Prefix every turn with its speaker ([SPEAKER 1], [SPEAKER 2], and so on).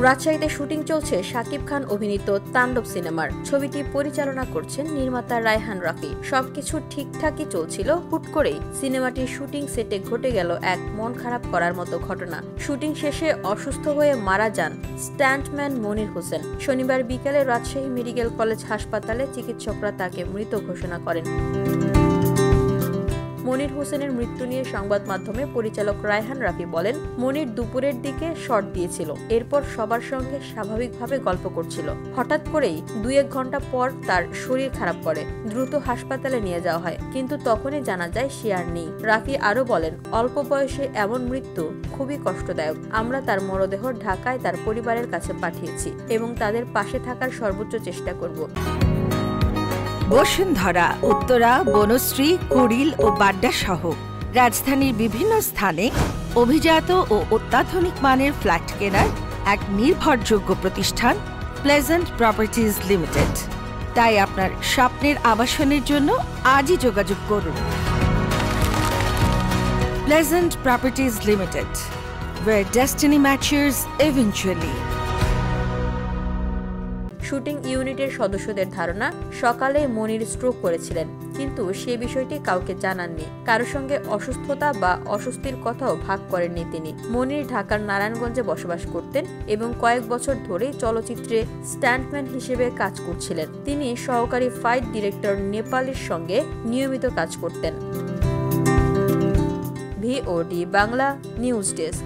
[SPEAKER 1] রাজশাহীতে শুটিং চলছে শাকিব খান অভিনীত তাণ্ডব সিনেমার। ছবিটি পরিচালনা করছেন নির্মাতা রায়হান রাফি। সবকিছু ঠিকঠাকই চলছিল, হুট করেই সিনেমাটির শুটিং সেটে ঘটে গেল এক মন খারাপ করার মতো ঘটনা। শুটিং শেষে অসুস্থ হয়ে মারা যান স্ট্যান্টম্যান মনির হোসেন। শনিবার বিকেলে রাজশাহী মেডিকেল কলেজ হাসপাতালে চিকিৎসকরা তাকে মৃত ঘোষণা করেন। মনির হোসেনের মৃত্যু নিয়ে সংবাদ মাধ্যমে পরিচালক রায়হান রাফি বলেন, মনির দুপুরের দিকে শট দিয়েছিল, এরপর সবার সঙ্গে স্বাভাবিকভাবে গল্প করছিল। হঠাৎ করেই 2-1 ঘন্টা পর তার শরীর খারাপ করে, দ্রুত হাসপাতালে নিয়ে যাওয়া হয়, কিন্তু তখনই জানা যায় সে আর নেই। রাফি আরও বলেন, অল্প বয়সে এমন মৃত্যু খুবই কষ্টদায়ক। আমরা তার মরদেহ ঢাকায় তার পরিবারের কাছে পাঠিয়েছি এবং তাদের পাশে থাকার সর্বোচ্চ চেষ্টা করব।
[SPEAKER 2] বসুন্ধরা, উত্তরা, বনশ্রী, কুড়িল ও বাড্ডা সহ রাজধানীর বিভিন্ন স্থানে অভিজাত ও অত্যাধুনিক মানের ফ্ল্যাট কেনার এক নির্ভরযোগ্য প্রতিষ্ঠান প্লেজেন্ট প্রপার্টিজ লিমিটেড। তাই আপনার স্বপ্নের আবাসনের জন্য আজই যোগাযোগ করুন। Pleasant properties limited, where destiny matches eventually.
[SPEAKER 1] Shooting ইউনিটের সদস্যদের ধারণা, সকালে মনির স্ট্রোক করেছিলেন, কিন্তু সে বিষয়টি কাউকে জানাননি। কারো সঙ্গে অসুস্থতা বা অস্বস্তির কথাও ভাগ করেননি তিনি। মনির ঢাকার নারায়ণগঞ্জে বসবাস করতেন এবং কয়েক বছর ধরেই চলচ্চিত্রে স্ট্যান্টম্যান হিসেবে কাজ করছিলেন। তিনি সহকারী ফাইট ডিরেক্টর নেপালের সঙ্গে নিয়মিত কাজ করতেন। VOD Bangla news desk.